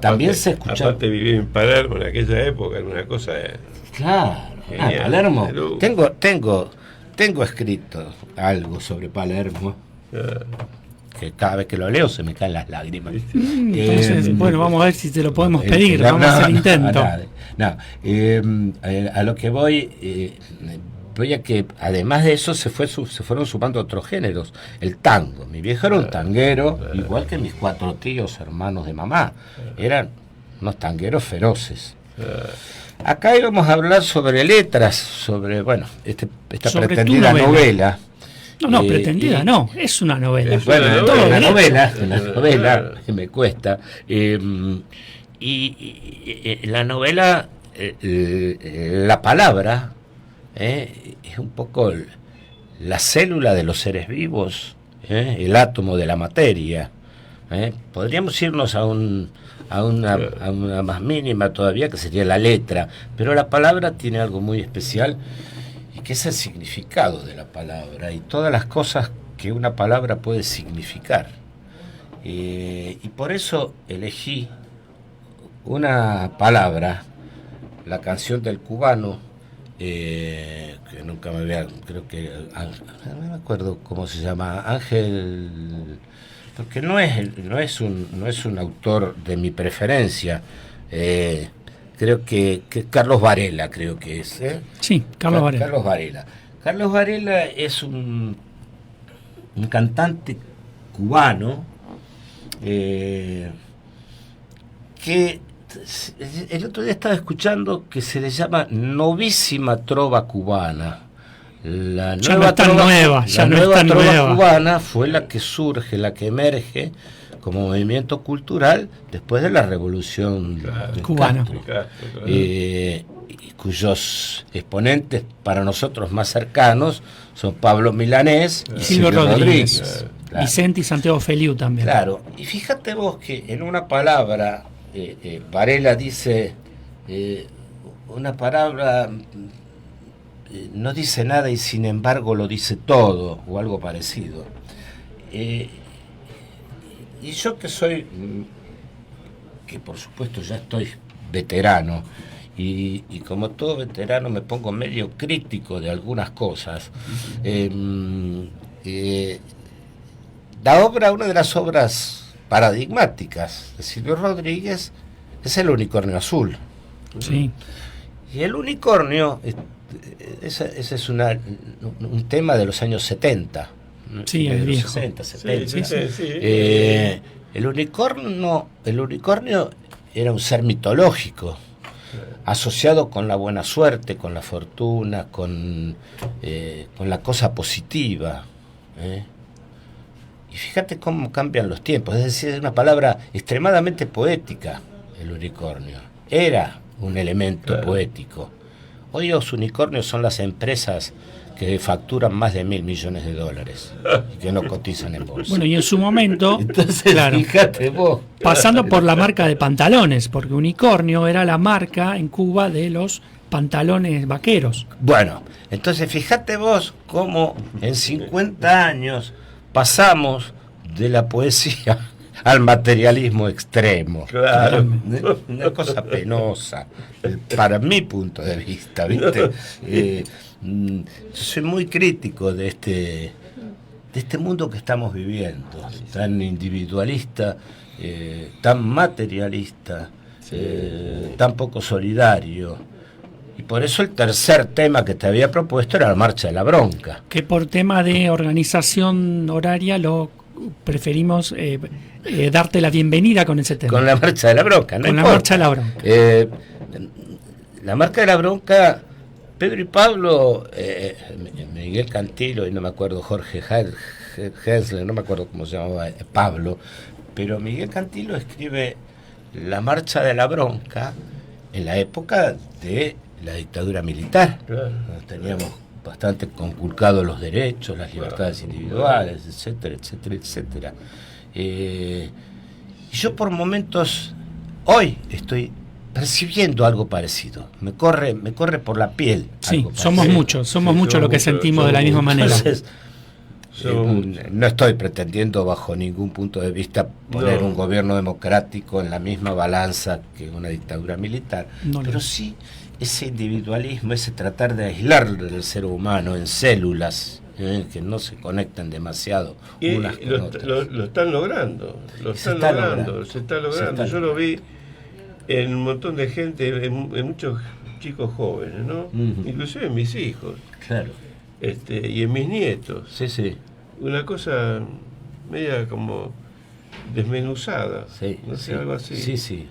también se escuchaba. Aparte vivir en Palermo en aquella época era una cosa. Claro, Genial. Palermo. Pero- Tengo escrito algo sobre Palermo, Claro. que cada vez que lo leo se me caen las lágrimas. Entonces, bueno, vamos a ver si te lo podemos Eh, pedir, no, vamos a hacer no, intento. A lo que voy a que además de eso se fueron sumando otros géneros. El tango. Mi viejo era un tanguero, igual que mis 4 tíos hermanos de mamá. Eran unos tangueros feroces. Acá íbamos a hablar sobre letras, sobre, bueno, esta Sobre tu pretendida novela. No, pretendida, no, es una novela. Es Bueno, una Todo una derecho. novela que me cuesta. La novela, la palabra, es un poco la célula de los seres vivos, el átomo de la materia. Podríamos irnos a una más mínima todavía, que sería la letra, pero la palabra tiene algo muy especial, y que es el significado de la palabra y todas las cosas que una palabra puede significar. Y por eso elegí una palabra, la canción del cubano, que nunca me había, creo que, no me acuerdo cómo se llama, Ángel, porque no es un autor de mi preferencia, creo que Carlos Varela, creo que es. Sí, Carlos Varela. Carlos Varela. Carlos Varela es un cantante cubano, que el otro día estaba escuchando que se le llama novísima trova cubana. La Ya no es tan nueva, ya no es tan trova nueva. cubana fue la que surge, la que emerge como movimiento cultural después de la revolución de Cubana. Castro, Claro. y cuyos exponentes para nosotros más cercanos son Pablo Milanés y Silvio Silvio Rodríguez. Rodríguez. Claro. Vicente y Santiago Feliu también. Claro, y fíjate vos que en una palabra, Varela dice, una palabra no dice nada y sin embargo lo dice todo, o algo parecido. Y yo que soy, que por supuesto ya estoy veterano, y como todo veterano me pongo medio crítico de algunas cosas, una de las obras paradigmáticas de Silvio Rodríguez es El unicornio azul. Sí. Y el unicornio, ese es un tema de los años 70. Sí, de el los viejo. 60, 70. Sí. El unicornio era un ser mitológico, asociado con la buena suerte, con la fortuna, con la cosa positiva. Y fíjate cómo cambian los tiempos, es decir, es una palabra extremadamente poética, el unicornio. Era un elemento poético. Hoy los unicornios son las empresas que facturan más de $1.000 millones y que no cotizan en bolsa. Bueno, y en su momento, Entonces, claro, fíjate vos. pasando por la marca de pantalones, porque Unicornio era la marca en Cuba de los pantalones vaqueros. Bueno, entonces fíjate vos cómo en 50 años pasamos de la poesía al materialismo extremo. Claro. Una cosa penosa, para mi punto de vista, ¿viste? Yo soy muy crítico de este mundo que estamos viviendo, tan individualista, tan materialista, tan poco solidario. Y por eso el tercer tema que te había propuesto era la Marcha de la Bronca. Que por tema de organización horaria lo preferimos darte la bienvenida con ese tema. Con la Marcha de la Bronca, ¿no? Con la importa. Marcha de la Bronca. La Marcha de la Bronca, Pedro y Pablo, Miguel Cantilo, y no me acuerdo, Jorge Hensler, no me acuerdo cómo se llamaba Pablo, pero Miguel Cantilo escribe la Marcha de la Bronca en la época de la dictadura militar. Claro. Teníamos bastante conculcados los derechos, las libertades individuales, etcétera, etcétera, etcétera. Y yo por momentos, hoy estoy percibiendo algo parecido. Me corre por la piel. Sí, algo somos parecido. muchos lo que sentimos de la misma manera. Entonces, no estoy pretendiendo bajo ningún punto de vista poner un gobierno democrático en la misma balanza que una dictadura militar, pero sí ese individualismo, ese tratar de aislar del ser humano en células que no se conectan demasiado unas con otras. Lo están logrando, se está logrando. Yo lo vi en un montón de gente, en muchos chicos jóvenes, ¿no? Inclusive en mis hijos. Claro. Y en mis nietos. Sí. Una cosa media como desmenuzada, Sí, no sé, sí. algo así. Sí.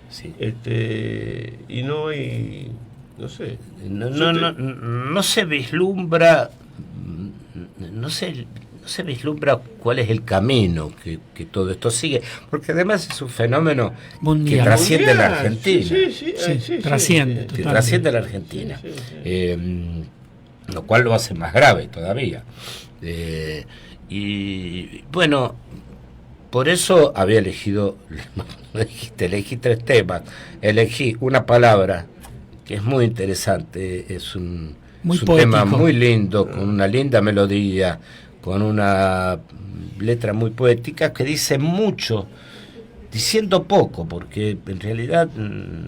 Y no hay, no sé. No se vislumbra, no se vislumbra cuál es el camino que todo esto sigue, porque además es un fenómeno mundial. Que trasciende Mundial. la Argentina. Sí, trasciende. Que trasciende la Argentina. Lo cual lo hace más grave todavía. Y bueno, por eso había elegido, elegí 3 temas, elegí una palabra que es muy interesante, es un tema muy lindo, con una linda melodía, con una letra muy poética que dice mucho, diciendo poco, porque en realidad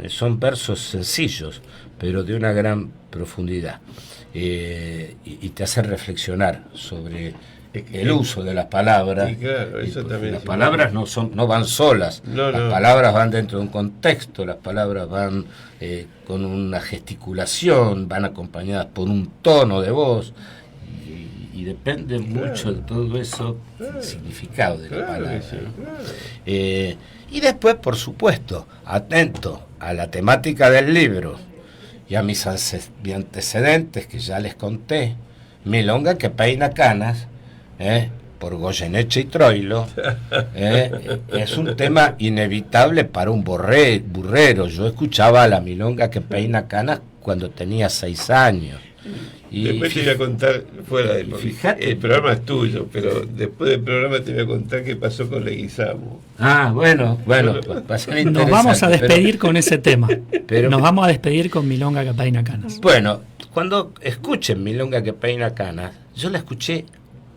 son versos sencillos, pero de una gran profundidad. Y te hace reflexionar sobre el uso de las palabras. Sí, claro, eso también las palabras no van solas, las palabras van dentro de un contexto, las palabras van con una gesticulación, van acompañadas por un tono de voz, y depende mucho de todo eso el significado de la palabra. Sí, ¿no? claro. Y después, por supuesto, atento a la temática del libro y a mis antecedentes que ya les conté, Milonga que peina canas, por Goyeneche y Troilo, es un tema inevitable para un burrero. Yo escuchaba la Milonga que peina canas cuando tenía 6 años Y después te voy a contar fuera del fíjate. el programa es tuyo, pero después del programa te voy a contar qué pasó con Leguizamo. bueno, va a ser interesante. Nos vamos a despedir con ese tema. pero- Nos vamos a despedir con Milonga que peina canas. Bueno, cuando escuchen Milonga que peina canas, yo la escuché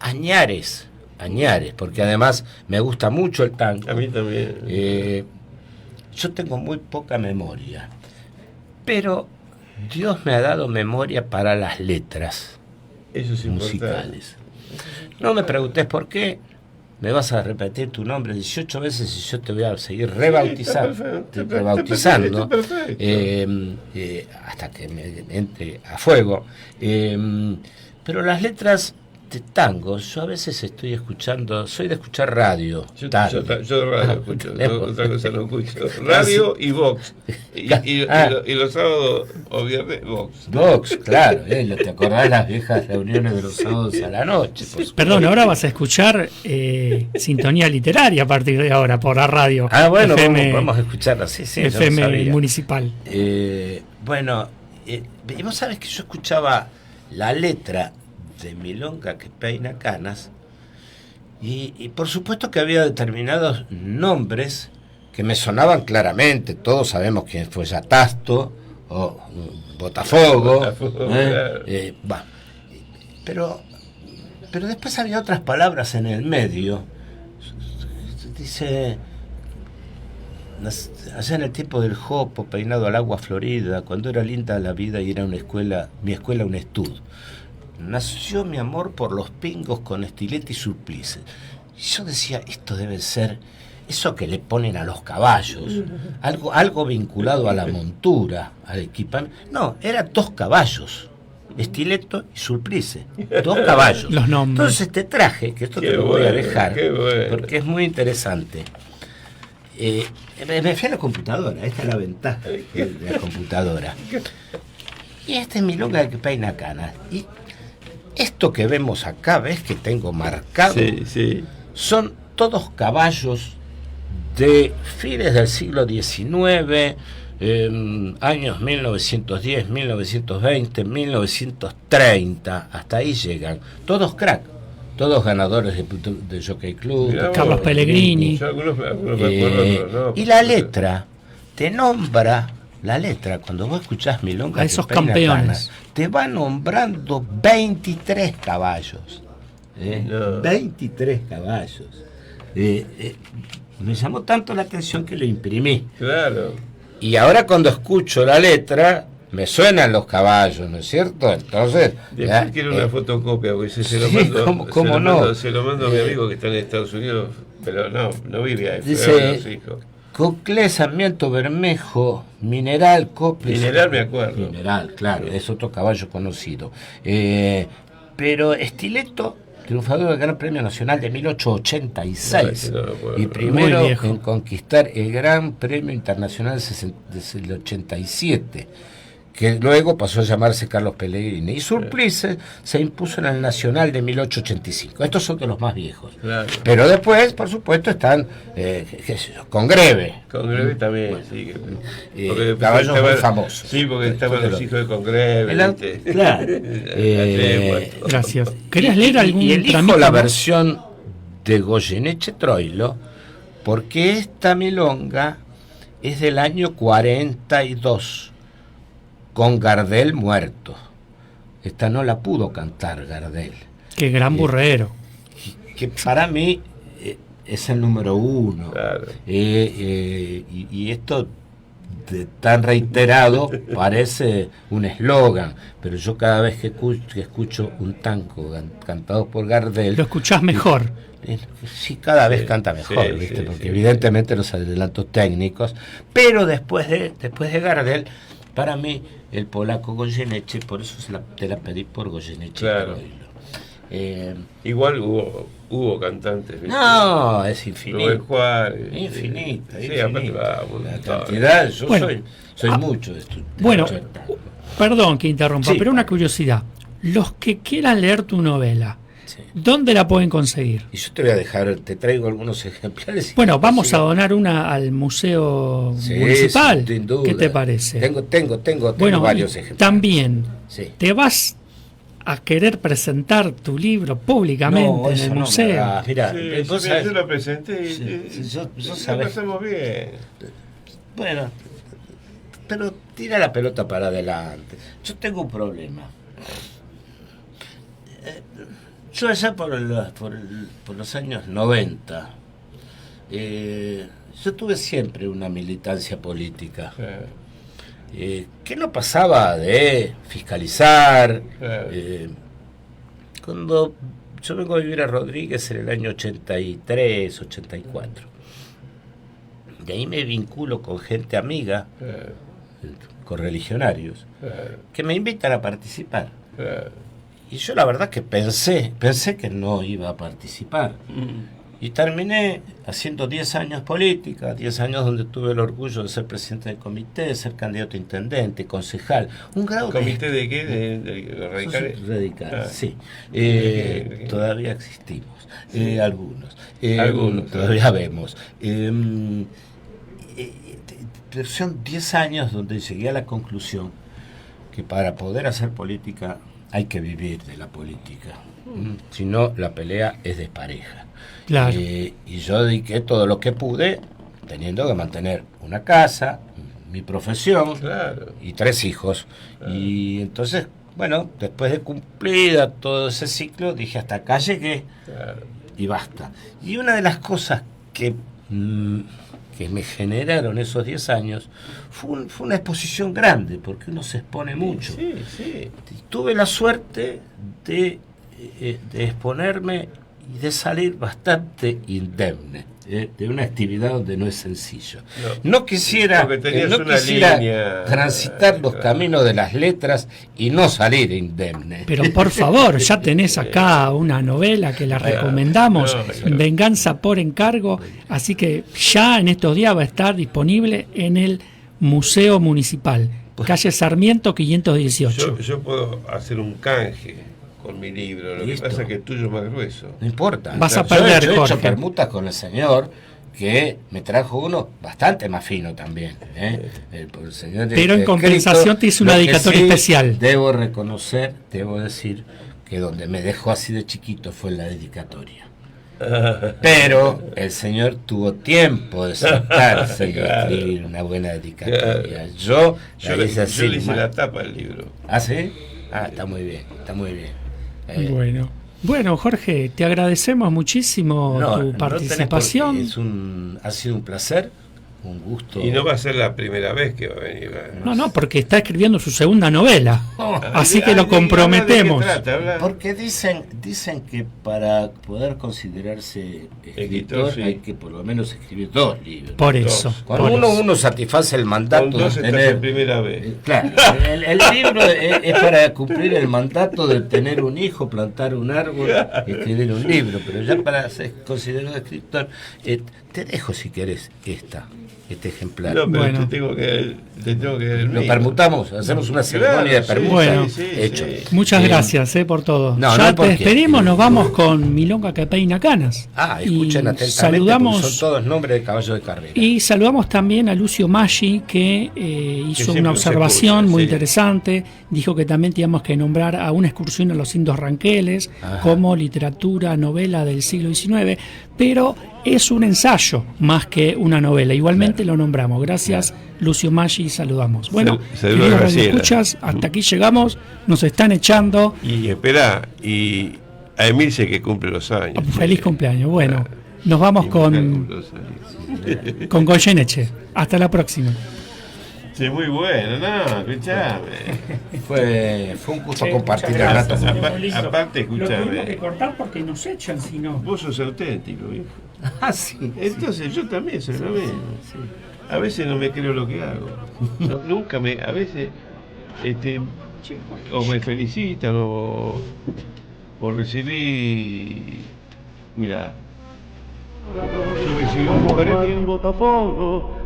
añares, porque además me gusta mucho el tango. A mí también. Yo tengo muy poca memoria, pero Dios me ha dado memoria para las letras Eso es importante. musicales. No me preguntes por qué. Me vas a repetir tu nombre 18 veces y yo te voy a seguir rebautizando Está perfecto. hasta que me entre a fuego. Pero las letras de tango, yo a veces estoy escuchando, soy de escuchar radio. Yo tango. radio escucho, otra cosa no escucho. Radio y Vox. Y los sábados o viernes, Vox. Vox, claro, ¿te acordás de las viejas reuniones de los sábados a la noche? Por supuesto. Perdón, ahora vas a escuchar sintonía literaria a partir de ahora por la radio. Bueno, FM, vamos a escucharla, sí, yo no FM sabía. municipal. Bueno, y vos sabés que yo escuchaba la letra de Milonga que peina canas y por supuesto que había determinados nombres que me sonaban claramente. Todos sabemos quién fue Yatasto o Botafogo, Claro. pero después había otras palabras en el medio. Dice: allá en el tiempo del jopo, peinado al agua florida, cuando era linda la vida y era mi escuela un estudio. Nació mi amor por los pingos con estilete y surplice. Y yo decía, esto debe ser eso que le ponen a los caballos, algo vinculado a la montura, al equipamiento. No, eran 2 caballos, estileto y surplice, 2 caballos. Los nombres. Entonces te traje, que esto Qué te lo voy a bueno, dejar, qué bueno. porque es muy interesante. Me fui a la computadora, esta es la ventaja de la computadora. Y este es Milonga que peina canas. Y esto que vemos acá, ¿ves que tengo marcado? Sí. Son todos caballos de fines del siglo XIX, años 1910, 1920, 1930, hasta ahí llegan. Todos crack, todos ganadores de Jockey Club. Mirá vos. Carlos Pellegrini. Yo algunos me acuerdo, otros no. Y la letra te nombra, cuando vos escuchás Milonga A que esos peina campeones. canas, te va nombrando 23 caballos. No. 23 caballos. Me llamó tanto la atención que lo imprimí. Claro. Y ahora cuando escucho la letra, me suenan los caballos, ¿no es cierto? Entonces... Después quiero una fotocopia, porque se lo sí, mando. ¿cómo no? Se lo mando a mi amigo que está en Estados Unidos, pero no vive ahí. Dice- fue a los hijos. Coclé, Sarmiento, Bermejo, Mineral, Copes... Mineral me acuerdo. Mineral, claro, es otro caballo conocido. Pero Estileto, triunfador del Gran Premio Nacional de 1886, No, no puedo. y Muy primero viejo. en conquistar el Gran Premio Internacional del 87, que luego pasó a llamarse Carlos Pellegrini. Y Surplice se impuso en el Nacional de 1885. Estos son de los más viejos. Claro. Pero después, por supuesto, están qué sé yo, con Greve. Congreve también, sí. Porque caballos estaban- muy famosos. Sí, porque estaban Después de los lo- hijos de Congreve. ¿viste? Claro. Gracias. ¿Querés leer algún Y elijo tramito la más? versión de Goyeneche Troilo, porque esta milonga es del año 42, con Gardel muerto. Esta no la pudo cantar Gardel, Qué gran burrero. que para mí es el número 1. Claro. Y esto tan reiterado parece un eslogan, pero yo cada vez que escucho un tango cantado por Gardel, Lo escuchás mejor. sí, cada vez Sí, canta mejor, sí, ¿viste? sí, Porque sí. evidentemente los adelantos técnicos, pero después de Gardel, para mí el polaco Goyeneche, por eso te la pedí por Goyeneche. Claro. Igual hubo cantantes. ¿viste? No, es Rubén infinito. Juárez. Infinita, Sí, infinita. aparte va, un La montón. cantidad, yo Bueno, soy mucho de esto. Bueno, perdón que interrumpa, Sí. pero una curiosidad. Los que quieran leer tu novela, Sí. ¿dónde la pueden conseguir? Y yo te voy a dejar, te traigo algunos ejemplares. Bueno, vamos a donar una al Museo Sí, Municipal. sin duda. ¿Qué te parece? Tengo Bueno, varios y ejemplares. también Sí. te vas a querer presentar tu libro públicamente en el museo. Mira, yo lo presenté y yo lo sabés. pasamos bien. Bueno, pero tira la pelota para adelante. Yo tengo un problema. Yo allá por los años 90, yo tuve siempre una militancia política. Que no pasaba de fiscalizar. Cuando yo vengo a vivir a Rodríguez en el año 83, 84, de ahí me vinculo con gente amiga, correligionarios, que me invitan a participar. Y yo la verdad que pensé que no iba a participar. Y terminé haciendo 10 años política, 10 años donde tuve el orgullo de ser presidente del comité, de ser candidato a intendente, concejal. Un grado ¿Comité de qué? ¿De radicales? Radicales, sí. Todavía existimos. Algunos. Algunos, todavía vemos. Son 10 años donde llegué a la conclusión que para poder hacer política hay que vivir de la política. Si no, la pelea es despareja. Claro. Y yo dediqué todo lo que pude, teniendo que mantener una casa, mi profesión, Claro. y 3 hijos. Y entonces, bueno, después de cumplida todo ese ciclo, dije, hasta acá llegué, Claro. y basta. Y una de las cosas que me generaron esos 10 años fue una exposición grande, porque uno se expone mucho. Sí, sí. Y tuve la suerte de exponerme y de salir bastante indemne de una actividad donde no es sencillo. No quisiera, Porque tenías no una quisiera línea, transitar los claro. caminos de las letras y no salir indemne. Pero por favor, ya tenés acá una novela que la recomendamos, No, claro. Venganza por encargo, así que ya en estos días va a estar disponible en el Museo Municipal, calle Sarmiento 518. Yo puedo hacer un canje con mi libro, lo Listo. que pasa es que el tuyo es más grueso. No importa. Vas a Yo perder, he hecho Jorge. permutas con el señor, que me trajo uno bastante más fino también. El señor Pero en escrito, compensación te hizo una lo que dedicatoria sí especial. Debo reconocer, debo decir, que donde me dejó así de chiquito fue en la dedicatoria. Pero el señor tuvo tiempo de sentarse y Claro. escribir una buena dedicatoria. Claro. Yo Yo la hice así. le hice la tapa del libro. ¿Ah, sí? Ah, está muy bien, está muy bien. Bueno, Jorge, te agradecemos muchísimo tu tenés participación. por qué, ha sido un placer, un gusto. Y no va a ser la primera vez que va a venir. No, porque está escribiendo su segunda novela, así que lo comprometemos. Porque dicen que para poder considerarse escritor sí. hay que por lo menos escribir 2 libros. Por eso. Cuando por eso. uno satisface el Con mandato dos de estás tener... en primera vez. Claro, el libro es para cumplir el mandato de tener un hijo, plantar un árbol y escribir un libro, pero ya para ser considerado escritor, te dejo si querés este ejemplar. No, pero Bueno. te tengo que dar el Lo mío. permutamos, hacemos una ceremonia de sí, permuta. Bueno. Hecho. Muchas gracias por todo. no, Ya no, ¿por te qué? despedimos, nos vamos con Milonga que peina canas. Escuchen Y atentamente, saludamos porque son todos nombres de caballo de carrera. Y saludamos también a Lucio Maggi, que hizo siempre una nos observación escucha, muy sí. interesante. Dijo que también teníamos que nombrar a una excursión a los Indos Ranqueles como literatura, novela del siglo XIX, pero es un ensayo más que una novela. Igualmente lo nombramos. Gracias, Lucio Maggi, y saludamos. Bueno, Saludos a queridos Graciela. radioescuchas, hasta aquí llegamos, nos están echando. Y espera, y a Emilce que cumple los años. Feliz cumpleaños. Bueno, nos vamos Y mujer con cumple los años. Goyeneche. Hasta la próxima. Sí, muy bueno, no, escuchame. Fue un gusto compartir el rato. Aparte, escuchame. cortar porque nos echan, si no. Vos sos auténtico, viejo. Ah, sí. Entonces yo también soy lo mismo. A veces no me creo lo que hago. Nunca a veces, o me felicitan o recibí, mira, yo recibí un premio.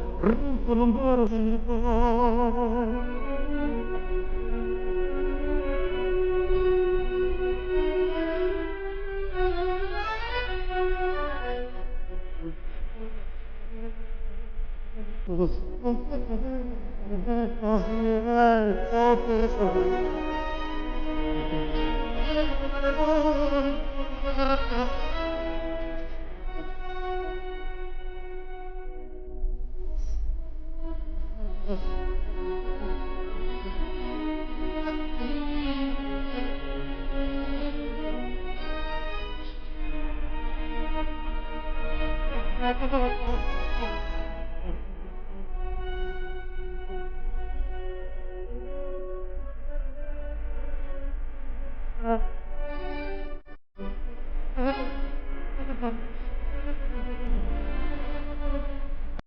Thank you.